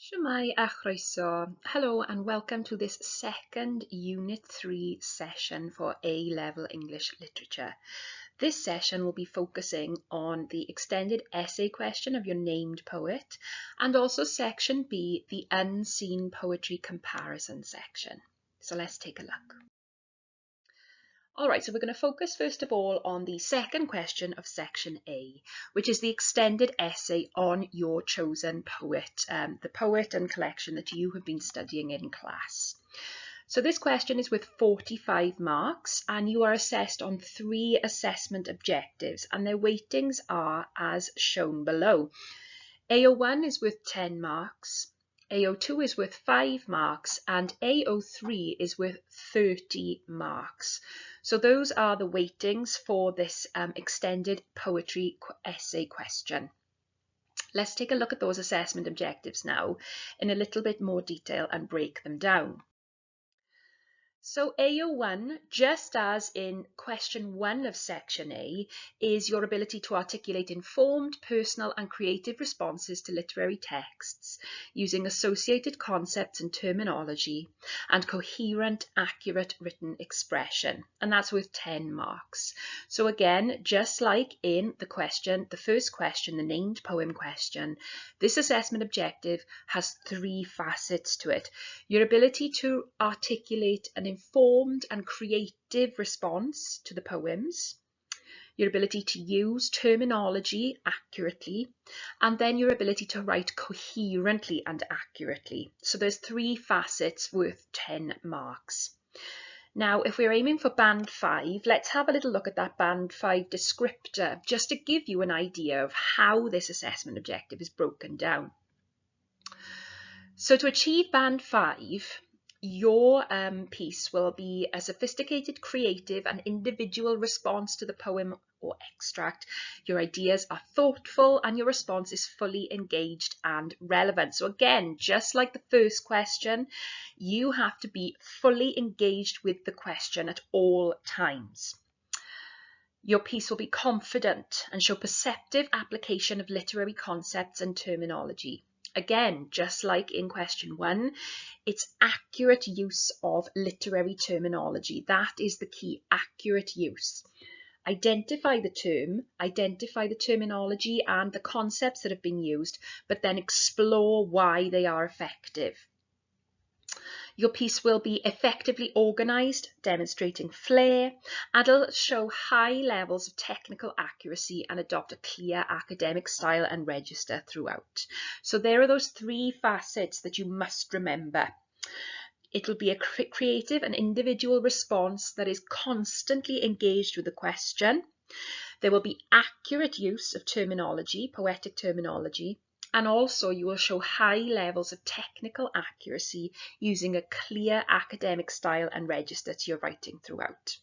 Shwmae a chroeso. Hello and welcome to this second Unit 3 session for A-Level English Literature. This session will be focusing on the extended essay question of your named poet and also Section B, the unseen poetry comparison section. So let's take a look. Alright, so we're going to focus first of all on the second question of Section A, which is the extended essay on your chosen poet, the poet and collection that you have been studying in class. So this question is with 45 marks and you are assessed on 3 assessment objectives and their weightings are as shown below. AO1 is worth 10 marks. AO2 is worth 5 marks and AO3 is worth 30 marks. So those are the weightings for this extended poetry essay question. Let's take a look at those assessment objectives now in a little bit more detail and break them down. So AO1, just as in question 1 of section A, is your ability to articulate informed, personal and creative responses to literary texts using associated concepts and terminology and coherent, accurate written expression. And that's worth 10 marks. So again, just like in the first question, the named poem question, this assessment objective has 3 facets to it. Your ability to articulate an informed and creative response to the poems, your ability to use terminology accurately, and then your ability to write coherently and accurately. So there's 3 facets worth 10 marks. Now, if we're aiming for band 5, let's have a little look at that band 5 descriptor, just to give you an idea of how this assessment objective is broken down. So to achieve band 5, your piece will be a sophisticated, creative and individual response to the poem or extract. Your ideas are thoughtful and your response is fully engaged and relevant. So again, just like the first question, you have to be fully engaged with the question at all times. Your piece will be confident and show perceptive application of literary concepts and terminology. Again, just like in question 1, it's accurate use of literary terminology. That is the key, accurate use. Identify the term, identify the terminology and the concepts that have been used, but then explore why they are effective. Your piece will be effectively organised, demonstrating flair, and it'll show high levels of technical accuracy and adopt a clear academic style and register throughout. So there are those 3 facets that you must remember. It'll be a creative and individual response that is constantly engaged with the question. There will be accurate use of terminology, poetic terminology, and also you will show high levels of technical accuracy using a clear academic style and register to your writing throughout.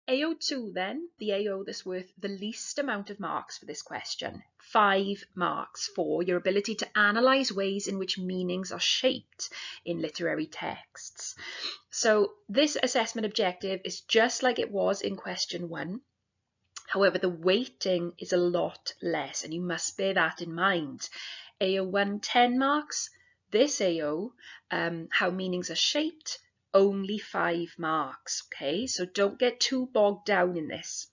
AO2 then, the AO that's worth the least amount of marks for this question, 5 marks for your ability to analyse ways in which meanings are shaped in literary texts. So this assessment objective is just like it was in question 1. However, the weighting is a lot less, and you must bear that in mind. AO1, 10 marks. This AO, how meanings are shaped, only 5 marks. Okay, so don't get too bogged down in this.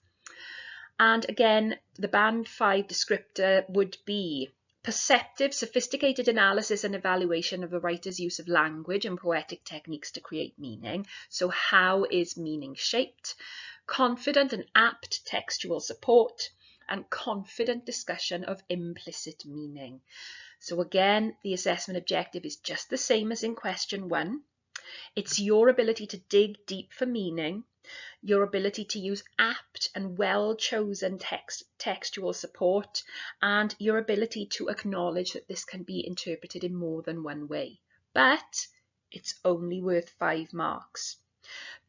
And again, the band 5 descriptor would be perceptive, sophisticated analysis and evaluation of the writer's use of language and poetic techniques to create meaning. So how is meaning shaped? Confident and apt textual support, and confident discussion of implicit meaning. So again, the assessment objective is just the same as in question 1. It's your ability to dig deep for meaning, your ability to use apt and well-chosen textual support, and your ability to acknowledge that this can be interpreted in more than one way. But it's only worth 5 marks.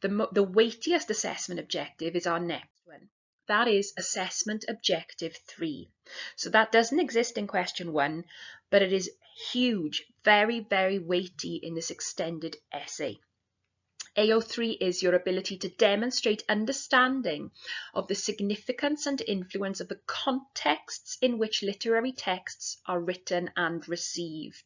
The weightiest assessment objective is our next one. That is assessment objective 3. So that doesn't exist in question 1, but it is huge, very, very weighty in this extended essay. AO3 is your ability to demonstrate understanding of the significance and influence of the contexts in which literary texts are written and received.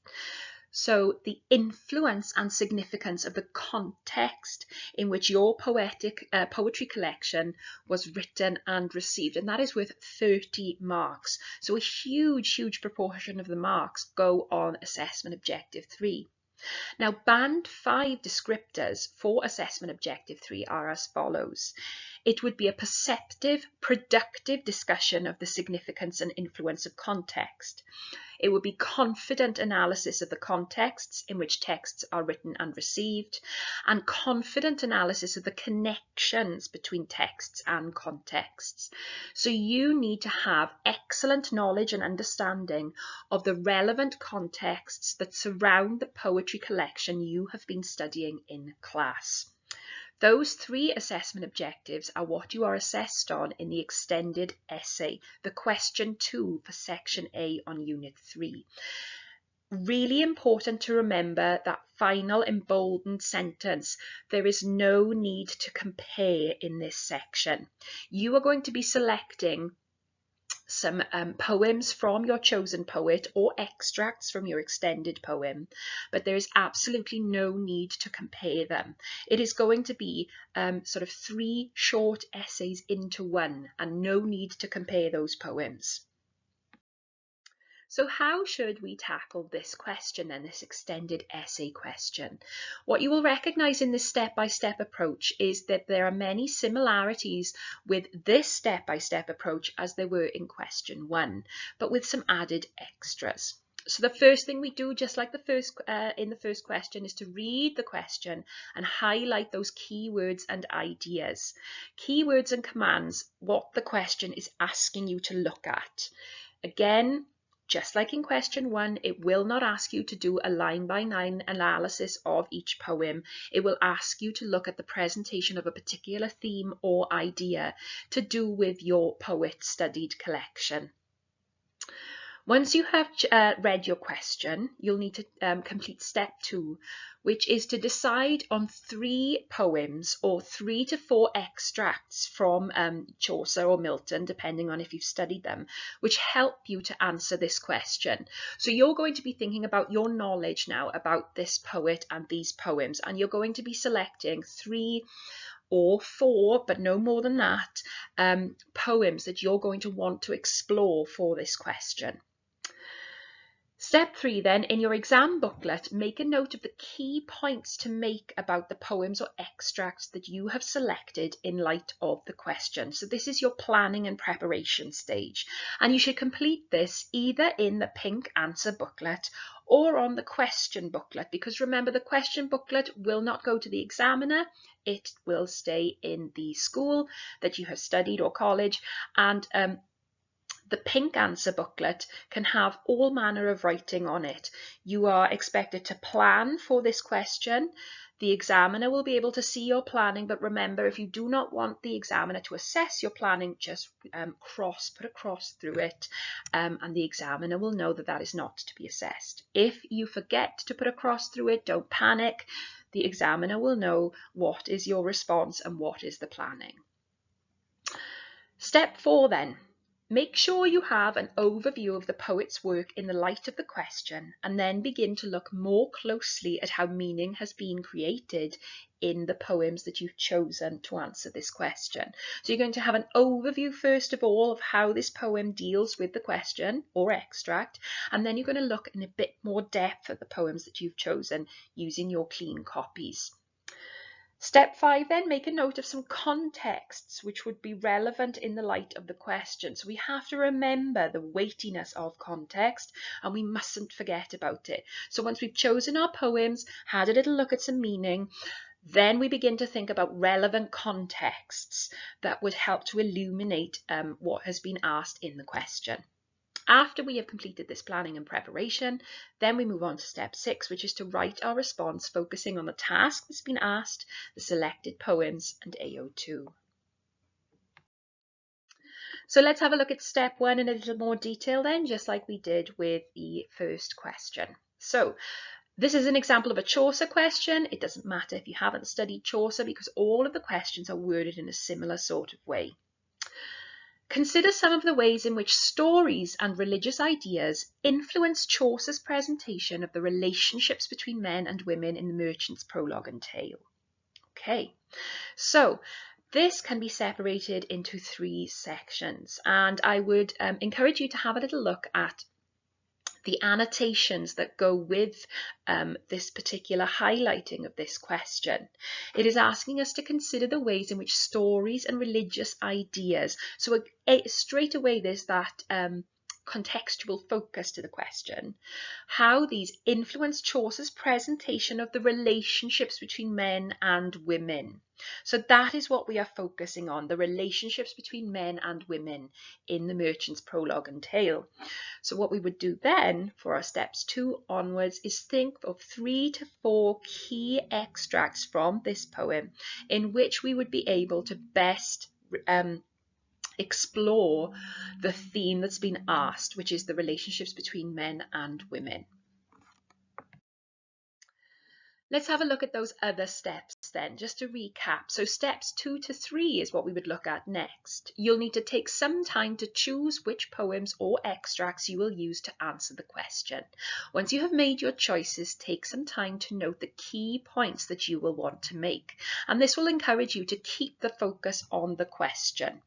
So the influence and significance of the context in which your poetry collection was written and received, and that is worth 30 marks. So a huge proportion of the marks go on assessment objective 3. Now, band 5 descriptors for assessment objective 3 are as follows. It would be a perceptive, productive discussion of the significance and influence of context. It would be confident analysis of the contexts in which texts are written and received, and confident analysis of the connections between texts and contexts. So you need to have excellent knowledge and understanding of the relevant contexts that surround the poetry collection you have been studying in class. Those 3 assessment objectives are what you are assessed on in the extended essay, the question 2 for section A on unit 3. Really important to remember that final emboldened sentence. There is no need to compare in this section. You are going to be selecting some poems from your chosen poet or extracts from your extended poem, but there is absolutely no need to compare them. It is going to be sort of 3 short essays into one, and no need to compare those poems. So how should we tackle this question then, this extended essay question? What you will recognise in this step-by-step approach is that there are many similarities with this step-by-step approach as there were in question 1, but with some added extras. So the first thing we do, just like in the first question, is to read the question and highlight those keywords and ideas. Keywords and commands, what the question is asking you to look at. Again, just like in question 1, it will not ask you to do a line-by-line analysis of each poem. It will ask you to look at the presentation of a particular theme or idea to do with your poet-studied collection. Once you have read your question, you'll need to complete step 2, which is to decide on 3 poems or 3 to 4 extracts from Chaucer or Milton, depending on if you've studied them, which help you to answer this question. So you're going to be thinking about your knowledge now about this poet and these poems, and you're going to be selecting 3 or 4, but no more than that, poems that you're going to want to explore for this question. Step 3 then, in your exam booklet, make a note of the key points to make about the poems or extracts that you have selected in light of the question. So this is your planning and preparation stage, and you should complete this either in the pink answer booklet or on the question booklet, because remember, the question booklet will not go to the examiner. It will stay in the school that you have studied or college, and the pink answer booklet can have all manner of writing on it. You are expected to plan for this question. The examiner will be able to see your planning, but remember, if you do not want the examiner to assess your planning, just put a cross through it, and the examiner will know that that is not to be assessed. If you forget to put a cross through it, don't panic. The examiner will know what is your response and what is the planning. Step 4 then. Make sure you have an overview of the poet's work in the light of the question, and then begin to look more closely at how meaning has been created in the poems that you've chosen to answer this question. So you're going to have an overview first of all of how this poem deals with the question or extract, and then you're going to look in a bit more depth at the poems that you've chosen using your clean copies. Step 5 then, make a note of some contexts which would be relevant in the light of the question. So we have to remember the weightiness of context, and we mustn't forget about it. So once we've chosen our poems, had a little look at some meaning, then we begin to think about relevant contexts that would help to illuminate what has been asked in the question. After we have completed this planning and preparation, then we move on to step 6, which is to write our response, focusing on the task that's been asked, the selected poems, and AO2. So let's have a look at step 1 in a little more detail then, just like we did with the first question. So This is an example of a Chaucer question. It doesn't matter if you haven't studied Chaucer because all of the questions are worded in a similar sort of way. Consider some of the ways in which stories and religious ideas influence Chaucer's presentation of the relationships between men and women in the Merchant's Prologue and Tale. Okay, so this can be separated into 3 sections, and I would encourage you to have a little look at the annotations that go with this particular highlighting of this question. It is asking us to consider the ways in which stories and religious ideas, so straight away there's that contextual focus to the question, how these influence Chaucer's presentation of the relationships between men and women. So that is what we are focusing on, the relationships between men and women in the Merchant's Prologue and Tale. So what we would do then for our steps 2 onwards is think of 3 to 4 key extracts from this poem in which we would be able to best explore the theme that's been asked, which is the relationships between men and women. Let's have a look at those other steps then, just to recap. So steps 2 to 3 is what we would look at next. You'll need to take some time to choose which poems or extracts you will use to answer the question. Once you have made your choices, take some time to note the key points that you will want to make, and this will encourage you to keep the focus on the question.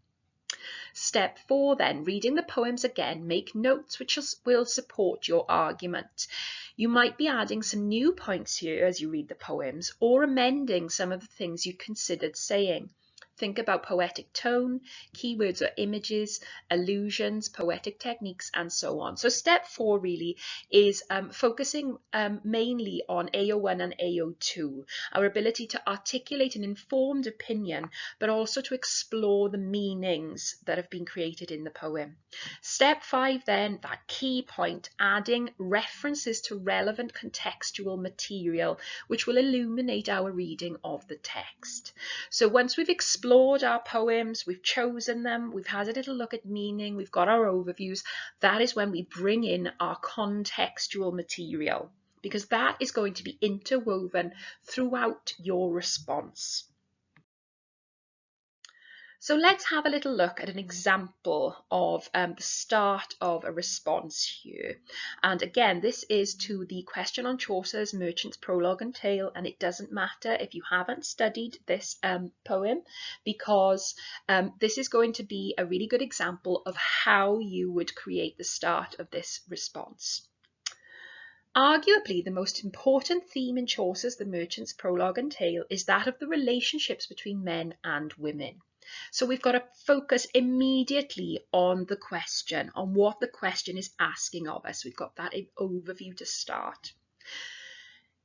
Step 4 then, reading the poems again, make notes which will support your argument. You might be adding some new points here as you read the poems, or amending some of the things you considered saying. Think about poetic tone, keywords or images, allusions, poetic techniques, and so on. So step 4 really is focusing mainly on AO1 and AO2, our ability to articulate an informed opinion, but also to explore the meanings that have been created in the poem. Step 5 then, that key point, adding references to relevant contextual material, which will illuminate our reading of the text. So once we've explored our poems, we've chosen them, we've had a little look at meaning, we've got our overviews, that is when we bring in our contextual material, because that is going to be interwoven throughout your response. So let's have a little look at an example of the start of a response here. And again, this is to the question on Chaucer's Merchant's Prologue and Tale, and it doesn't matter if you haven't studied this poem, because this is going to be a really good example of how you would create the start of this response. Arguably, the most important theme in Chaucer's The Merchant's Prologue and Tale is that of the relationships between men and women. So we've got to focus immediately on the question, on what the question is asking of us. We've got that overview to start.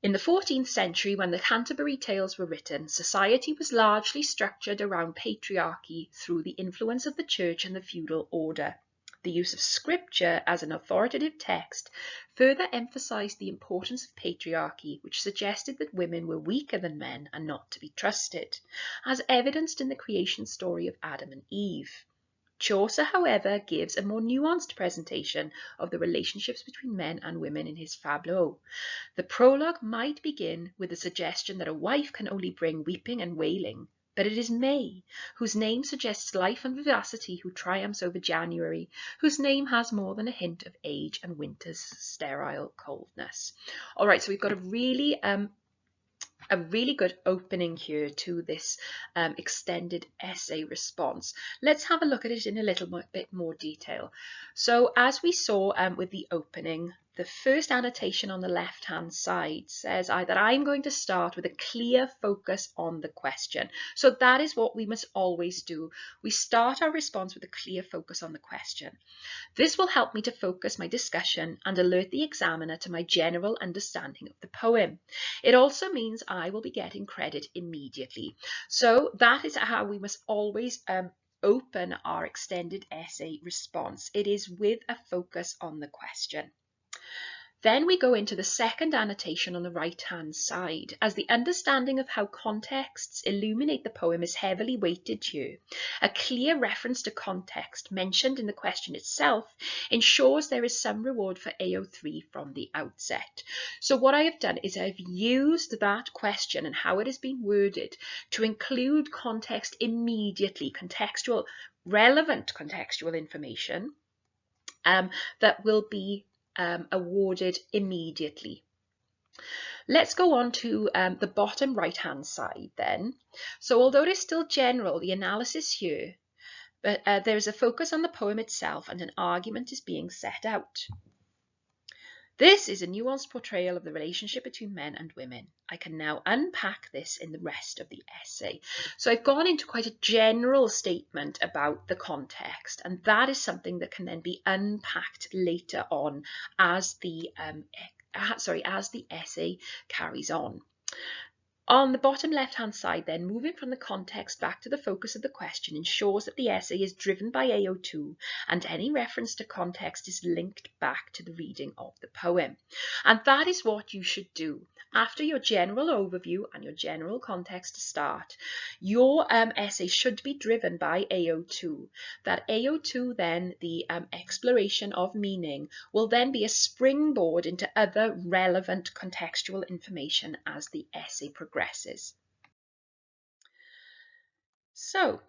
In the 14th century, when the Canterbury Tales were written, society was largely structured around patriarchy through the influence of the church and the feudal order. The use of scripture as an authoritative text further emphasized the importance of patriarchy, which suggested that women were weaker than men and not to be trusted, as evidenced in the creation story of Adam and Eve. Chaucer, however, gives a more nuanced presentation of the relationships between men and women in his Fableaux. The prologue might begin with the suggestion that a wife can only bring weeping and wailing, but it is May, whose name suggests life and vivacity, who triumphs over January, whose name has more than a hint of age and winter's sterile coldness. All right, so we've got a really good opening here to this extended essay response. Let's have a look at it in a little bit more detail. So as we saw with the opening, the first annotation on the left-hand side says that I'm going to start with a clear focus on the question. So that is what we must always do. We start our response with a clear focus on the question. This will help me to focus my discussion and alert the examiner to my general understanding of the poem. It also means I will be getting credit immediately. So that is how we must always open our extended essay response. It is with a focus on the question. Then we go into the second annotation on the right-hand side, as the understanding of how contexts illuminate the poem is heavily weighted here. A clear reference to context mentioned in the question itself ensures there is some reward for AO3 from the outset. So what I have done is I've used that question and how it has been worded to include context immediately, relevant contextual information that will be awarded immediately. Let's go on to the bottom right hand side then. So although it is still general, the analysis here, but there is a focus on the poem itself and an argument is being set out. This is a nuanced portrayal of the relationship between men and women. I can now unpack this in the rest of the essay. So I've gone into quite a general statement about the context, and that is something that can then be unpacked later on as the essay carries on. On the bottom left-hand side then, moving from the context back to the focus of the question ensures that the essay is driven by AO2 and any reference to context is linked back to the reading of the poem. And that is what you should do. After your general overview and your general context to start, your essay should be driven by AO2. That AO2 then, the exploration of meaning, will then be a springboard into other relevant contextual information as the essay progresses. So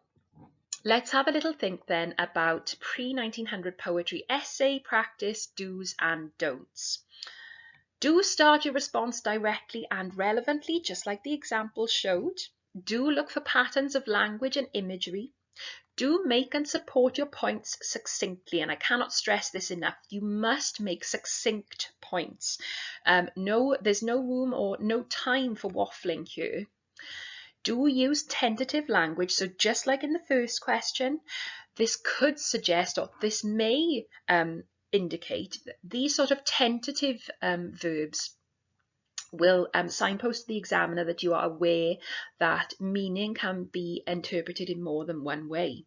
let's have a little think then about pre-1900 poetry essay practice do's and don'ts. Do start your response directly and relevantly, just like the example showed. Do look for patterns of language and imagery. Do make and support your points succinctly, and I cannot stress this enough. You must make succinct points. There's no room or no time for waffling here. Do use tentative language. So just like in the first question, this could suggest, or this may indicate, that these sort of tentative verbs will signpost to the examiner that you are aware that meaning can be interpreted in more than one way.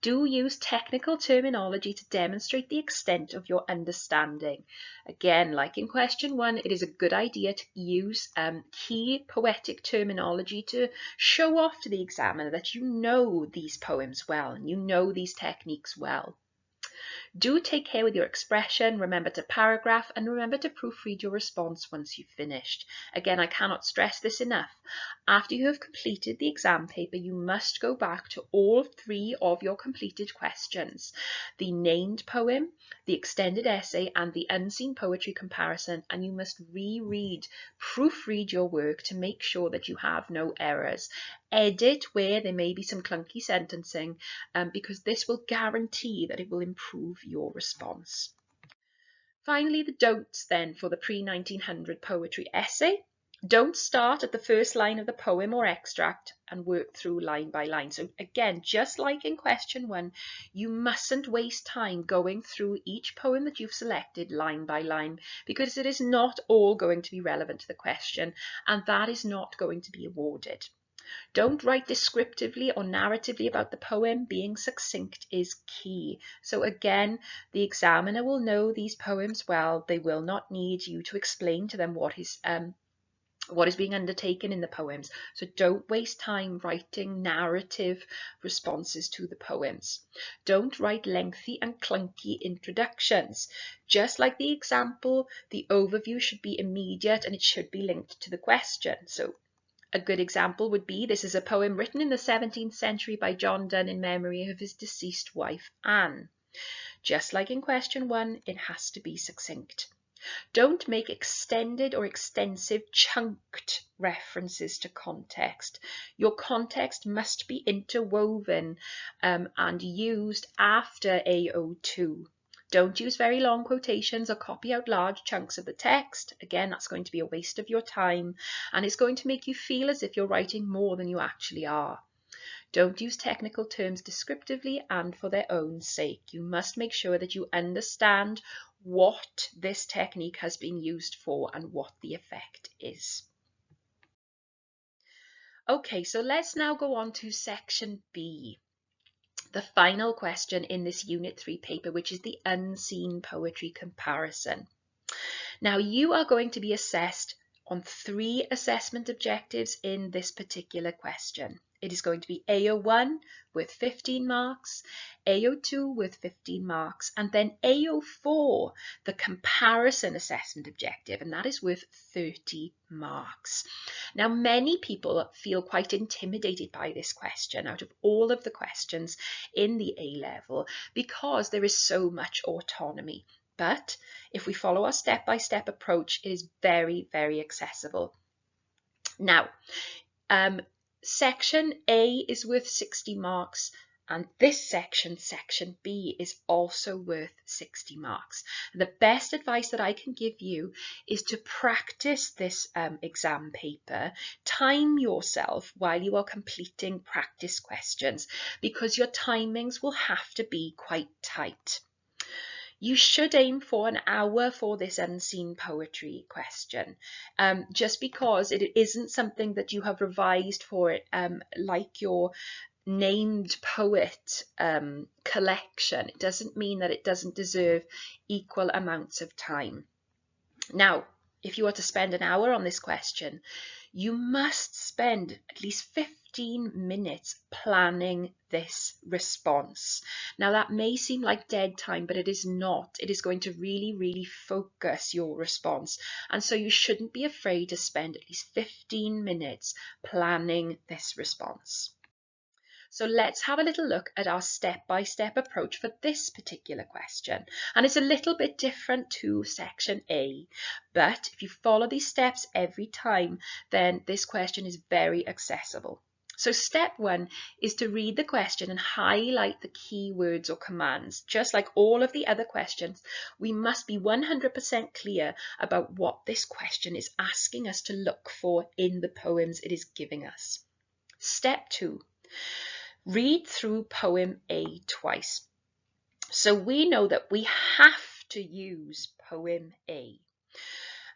Do use technical terminology to demonstrate the extent of your understanding. Again, like in question 1, it is a good idea to use key poetic terminology to show off to the examiner that you know these poems well and you know these techniques well. Do take care with your expression, remember to paragraph, and remember to proofread your response once you've finished. Again, I cannot stress this enough. After you have completed the exam paper, you must go back to all 3 of your completed questions: the named poem, the extended essay, and the unseen poetry comparison, and you must reread, proofread your work to make sure that you have no errors. Edit where there may be some clunky sentencing, because this will guarantee that it will improve your response. Finally, the don'ts then for the pre-1900 poetry essay. Don't start at the first line of the poem or extract and work through line by line. So again, just like in question 1, you mustn't waste time going through each poem that you've selected line by line, because it is not all going to be relevant to the question, and that is not going to be awarded. Don't write descriptively or narratively about the poem. Being succinct is key. So again, the examiner will know these poems well. They will not need you to explain to them what is being undertaken in the poems. So don't waste time writing narrative responses to the poems. Don't write lengthy and clunky introductions. Just like the example, the overview should be immediate and it should be linked to the question. So a good example would be, this is a poem written in the 17th century by John Donne in memory of his deceased wife, Anne. Just like in question 1, it has to be succinct. Don't make extended or extensive chunked references to context. Your context must be interwoven and used after AO2. Don't use very long quotations or copy out large chunks of the text. Again, that's going to be a waste of your time and it's going to make you feel as if you're writing more than you actually are. Don't use technical terms descriptively and for their own sake. You must make sure that you understand what this technique has been used for and what the effect is. Okay, so let's now go on to section B, the final question in this Unit 3 paper, which is the unseen poetry comparison. Now you are going to be assessed on 3 assessment objectives in this particular question. It is going to be AO1 with 15 marks, AO2 with 15 marks, and then AO4, the comparison assessment objective, and that is worth 30 marks. Now, many people feel quite intimidated by this question out of all of the questions in the A-level because there is so much autonomy. But if we follow our step-by-step approach, it is very, very accessible. Now, section A is worth 60 marks, and this section, section B, is also worth 60 marks. The best advice that I can give you is to practice this exam paper. Time yourself while you are completing practice questions, because your timings will have to be quite tight. You should aim for an hour for this unseen poetry question, just because it isn't something that you have revised for it, like your named poet collection. It doesn't mean that it doesn't deserve equal amounts of time. Now, if you are to spend an hour on this question, you must spend at least 15 minutes planning this response. Now, that may seem like dead time, but it is not. It is going to really, really focus your response. And so you shouldn't be afraid to spend at least 15 minutes planning this response. So let's have a little look at our step-by-step approach for this particular question. And it's a little bit different to section A, but if you follow these steps every time, then this question is very accessible. So step 1 is to read the question and highlight the key words or commands. Just like all of the other questions, we must be 100% clear about what this question is asking us to look for in the poems it is giving us. Step 2. Read through poem A twice. So we know that we have to use poem A.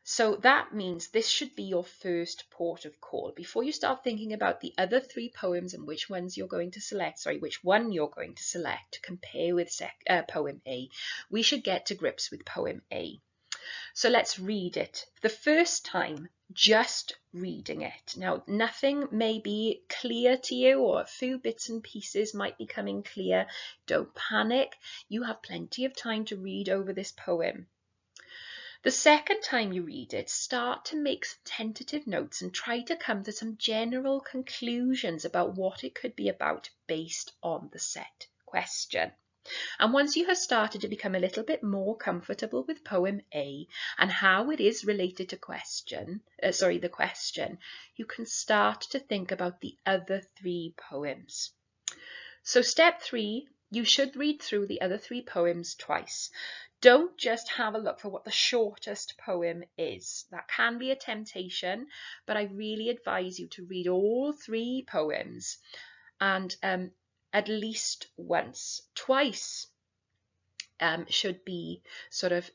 So that means this should be your first port of call. Before you start thinking about the other 3 poems and which one you're going to select to compare with poem A, we should get to grips with poem A. So let's read it. The first time, just reading it. Now, nothing may be clear to you, or a few bits and pieces might be coming clear. Don't panic. You have plenty of time to read over this poem. The second time you read it, start to make some tentative notes and try to come to some general conclusions about what it could be about based on the set question. And once you have started to become a little bit more comfortable with poem A and how it is related to the question, you can start to think about the other 3 poems. So step 3, you should read through the other 3 poems twice. Don't just have a look for what the shortest poem is. That can be a temptation, but I really advise you to read all 3 poems and at least once. Twice should be sort of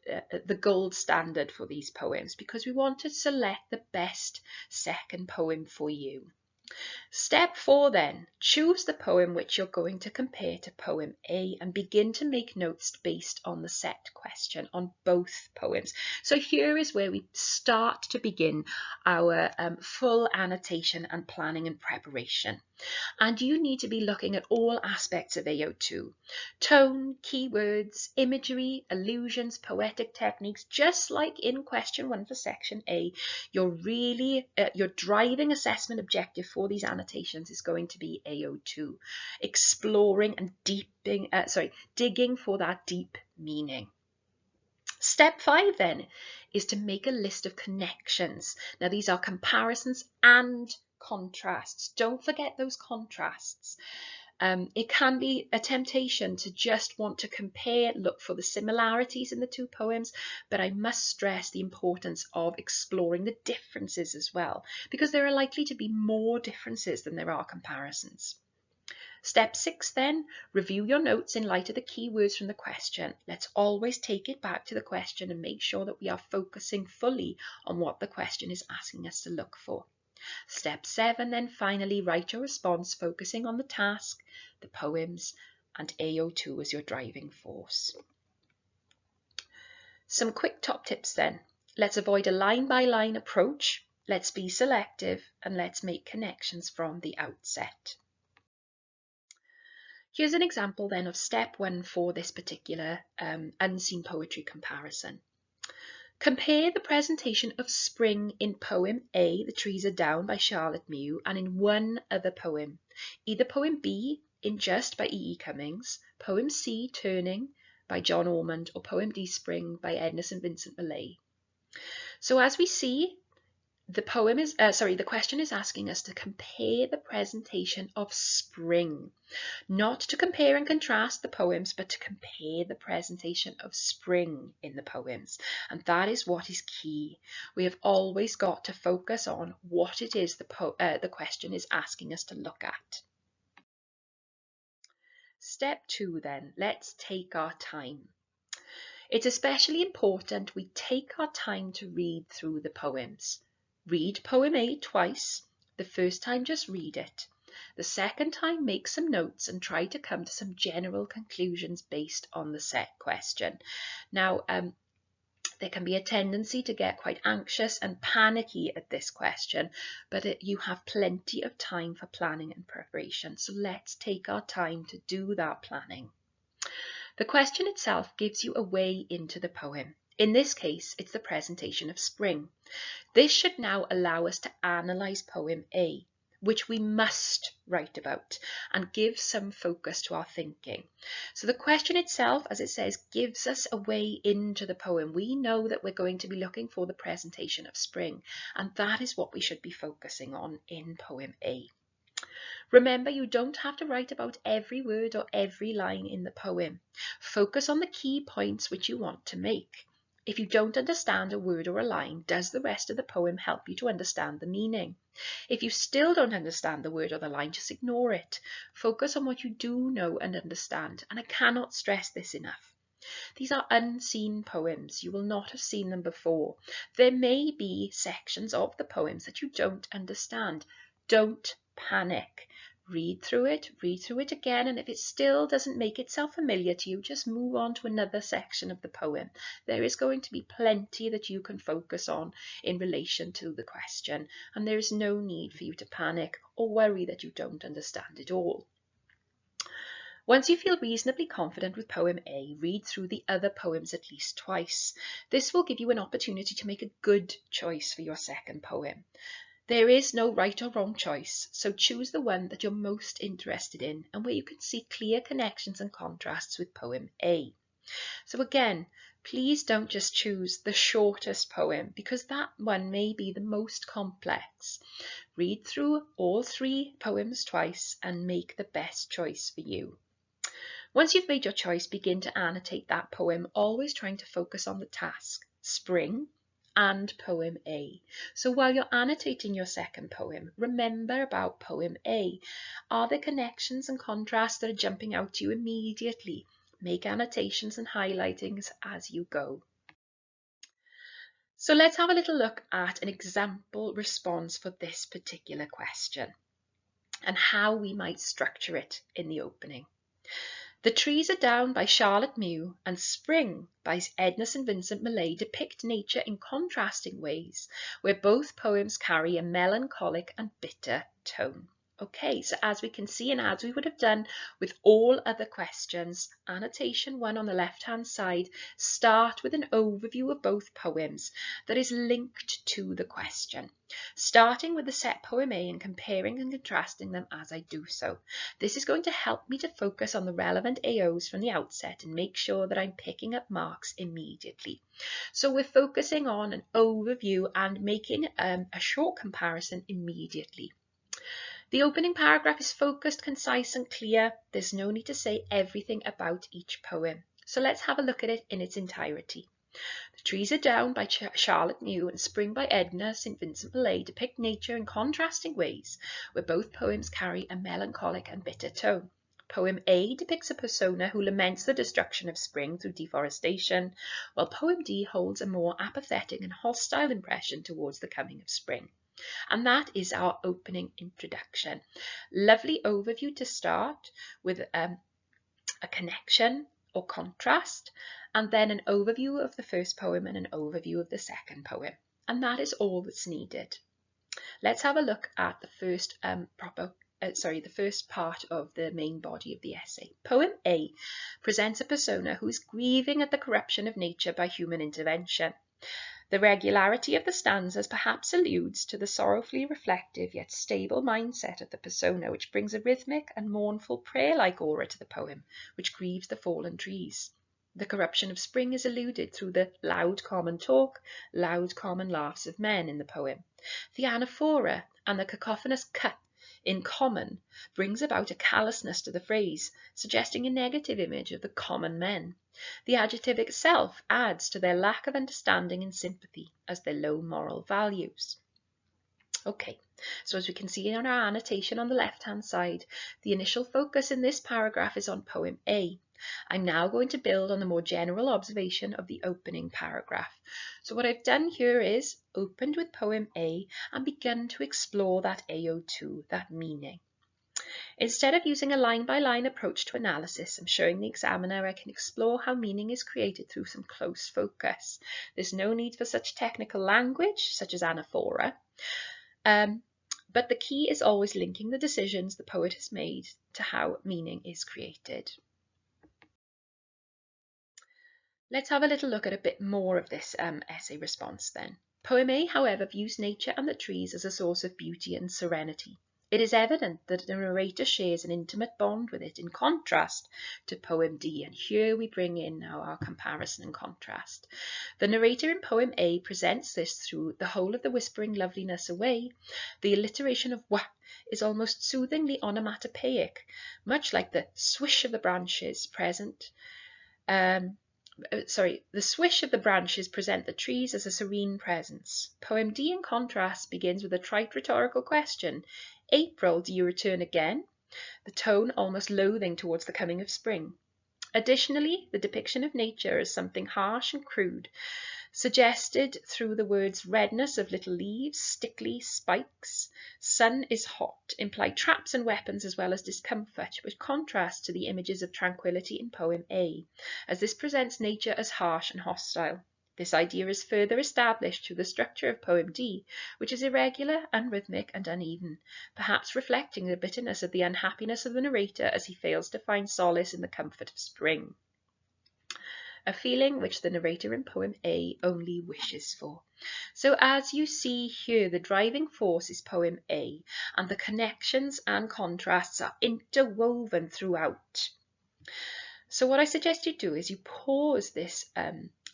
the gold standard for these poems, because we want to select the best second poem for you. Step 4 then, choose the poem which you're going to compare to poem A and begin to make notes based on the set question on both poems. So here is where we start to begin our full annotation and planning and preparation. And you need to be looking at all aspects of AO2. Tone, keywords, imagery, allusions, poetic techniques, just like in question 1 for section A. Your driving assessment objective for these annotations is going to be AO2, exploring and digging for that deep meaning. Step 5 then is to make a list of connections. Now these are comparisons and contrasts. Don't forget those contrasts. It can be a temptation to just want to compare, look for the similarities in the 2 poems, but I must stress the importance of exploring the differences as well, because there are likely to be more differences than there are comparisons. Step 6 then, review your notes in light of the key words from the question. Let's always take it back to the question and make sure that we are focusing fully on what the question is asking us to look for. Step 7 then, finally write your response focusing on the task, the poems, and AO2 as your driving force. Some quick top tips then. Let's avoid a line-by-line approach. Let's be selective and let's make connections from the outset. Here's an example then of step 1 for this particular unseen poetry comparison. Compare the presentation of spring in poem A, The Trees Are Down by Charlotte Mew, and in one other poem, either poem B, In Just by E. E. Cummings, poem C, Turning by John Ormond, or poem D, Spring by Edna St. Vincent Millay. So as we see, the question is asking us to compare the presentation of spring, not to compare and contrast the poems, but to compare the presentation of spring in the poems. And that is what is key. We have always got to focus on what it is the question is asking us to look at. Step 2 then, let's take our time. It's especially important we take our time to read through the poems. Read poem A twice. The first time just read it. The second time make some notes and try to come to some general conclusions based on the set question. Now, there can be a tendency to get quite anxious and panicky at this question, but you have plenty of time for planning and preparation. So let's take our time to do that planning. The question itself gives you a way into the poem. In this case, it's the presentation of spring. This should now allow us to analyse poem A, which we must write about, and give some focus to our thinking. So the question itself, as it says, gives us a way into the poem. We know that we're going to be looking for the presentation of spring, and that is what we should be focusing on in poem A. Remember, you don't have to write about every word or every line in the poem. Focus on the key points which you want to make. If you don't understand a word or a line, does the rest of the poem help you to understand the meaning? If you still don't understand the word or the line, just ignore it. Focus on what you do know and understand, and I cannot stress this enough. These are unseen poems. You will not have seen them before. There may be sections of the poems that you don't understand. Don't panic. Read through it again, and if it still doesn't make itself familiar to you, just move on to another section of the poem. There is going to be plenty that you can focus on in relation to the question, and there is no need for you to panic or worry that you don't understand it all. Once you feel reasonably confident with poem A, read through the other poems at least twice. This will give you an opportunity to make a good choice for your second poem. There is no right or wrong choice, so choose the one that you're most interested in and where you can see clear connections and contrasts with poem A. So again, please don't just choose the shortest poem, because that one may be the most complex. Read through all 3 poems twice and make the best choice for you. Once you've made your choice, begin to annotate that poem, always trying to focus on the task, spring, and poem A. So while you're annotating your second poem, remember about poem A. Are there connections and contrasts that are jumping out to you immediately? Make annotations and highlightings as you go. So let's have a little look at an example response for this particular question and how we might structure it in the opening. The Trees Are Down by Charlotte Mew and Spring by Edna St. Vincent Millay depict nature in contrasting ways, where both poems carry a melancholic and bitter tone. Okay, so as we can see, and as we would have done with all other questions, annotation 1 on the left-hand side, start with an overview of both poems that is linked to the question, starting with the set poem A and comparing and contrasting them as I do so. This is going to help me to focus on the relevant AOs from the outset and make sure that I'm picking up marks immediately. So we're focusing on an overview and making a short comparison immediately. The opening paragraph is focused, concise and clear. There's no need to say everything about each poem. So let's have a look at it in its entirety. The Trees Are Down by Charlotte Mew and Spring by Edna St. Vincent Millay depict nature in contrasting ways, where both poems carry a melancholic and bitter tone. Poem A depicts a persona who laments the destruction of spring through deforestation, while poem D holds a more apathetic and hostile impression towards the coming of spring. And that is our opening introduction. Lovely overview to start with a connection or contrast, and then an overview of the first poem and an overview of the second poem. And that is all that's needed. Let's have a look at the first the first part of the main body of the essay. Poem A presents a persona who is grieving at the corruption of nature by human intervention. The regularity of the stanzas perhaps alludes to the sorrowfully reflective yet stable mindset of the persona, which brings a rhythmic and mournful prayer-like aura to the poem, which grieves the fallen trees. The corruption of spring is alluded through the loud common talk, loud common laughs of men in the poem. The anaphora and the cacophonous k in common brings about a callousness to the phrase, suggesting a negative image of the common men. The adjective itself adds to their lack of understanding and sympathy as their low moral values. Okay, so as we can see in our annotation on the left-hand side, the initial focus in this paragraph is on poem A. I'm now going to build on the more general observation of the opening paragraph. So what I've done here is opened with poem A and begun to explore that AO2, that meaning. Instead of using a line-by-line approach to analysis, I'm showing the examiner I can explore how meaning is created through some close focus. There's no need for such technical language, such as anaphora, but the key is always linking the decisions the poet has made to how meaning is created. Let's have a little look at a bit more of this essay response then. Poem A, however, views nature and the trees as a source of beauty and serenity. It is evident that the narrator shares an intimate bond with it in contrast to poem D, and here we bring in now our comparison and contrast. The narrator in poem A presents this through the whole of the whispering loveliness away. The alliteration of wa is almost soothingly onomatopoeic, much like the swish of the branches present. The swish of the branches present the trees as a serene presence. Poem D, in contrast, begins with a trite rhetorical question. April, do you return again? The tone almost loathing towards the coming of spring. Additionally, the depiction of nature as something harsh and crude, suggested through the words redness of little leaves, stickly spikes, sun is hot, imply traps and weapons as well as discomfort, which contrasts to the images of tranquility in poem A, as this presents nature as harsh and hostile. This idea is further established through the structure of poem D, which is irregular, unrhythmic and uneven, perhaps reflecting the bitterness of the unhappiness of the narrator as he fails to find solace in the comfort of spring. A feeling which the narrator in poem A only wishes for. So as you see here, the driving force is poem A, and the connections and contrasts are interwoven throughout. So what I suggest you do is you pause this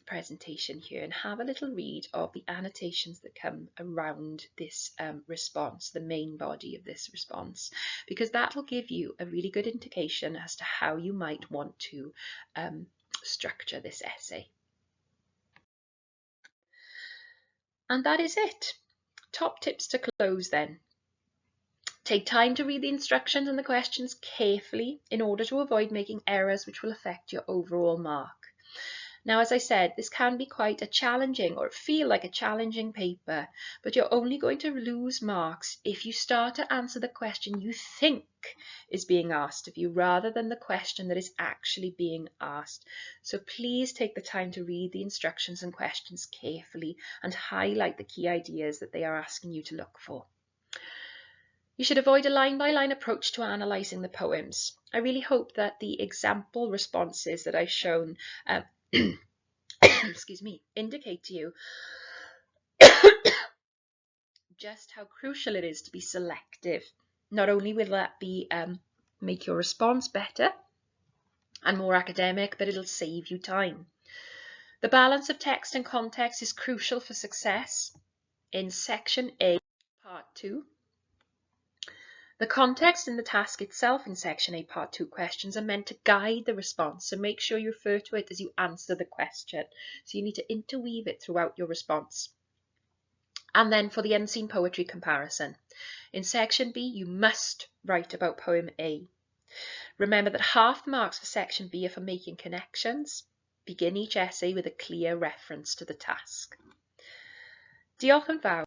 presentation here and have a little read of the annotations that come around this response, the main body of this response, because that will give you a really good indication as to how you might want to structure this essay. And that is it. Top tips to close then. Take time to read the instructions and the questions carefully in order to avoid making errors which will affect your overall mark. Now, as I said, this can be quite a challenging or feel like a challenging paper, but you're only going to lose marks if you start to answer the question you think is being asked of you rather than the question that is actually being asked. So please take the time to read the instructions and questions carefully and highlight the key ideas that they are asking you to look for. You should avoid a line-by-line approach to analysing the poems. I really hope that the example responses that I've shown excuse me, indicate to you just how crucial it is to be selective. Not only will that be make your response better and more academic, but it'll save you time. The balance of text and context is crucial for success. In section A, part 2, the context and the task itself in section A part 2 questions are meant to guide the response, so make sure you refer to it as you answer the question. So you need to interweave it throughout your response. And then for the unseen poetry comparison. In section B, you must write about poem A. Remember that half the marks for section B are for making connections. Begin each essay with a clear reference to the task. Diolch yn fawr.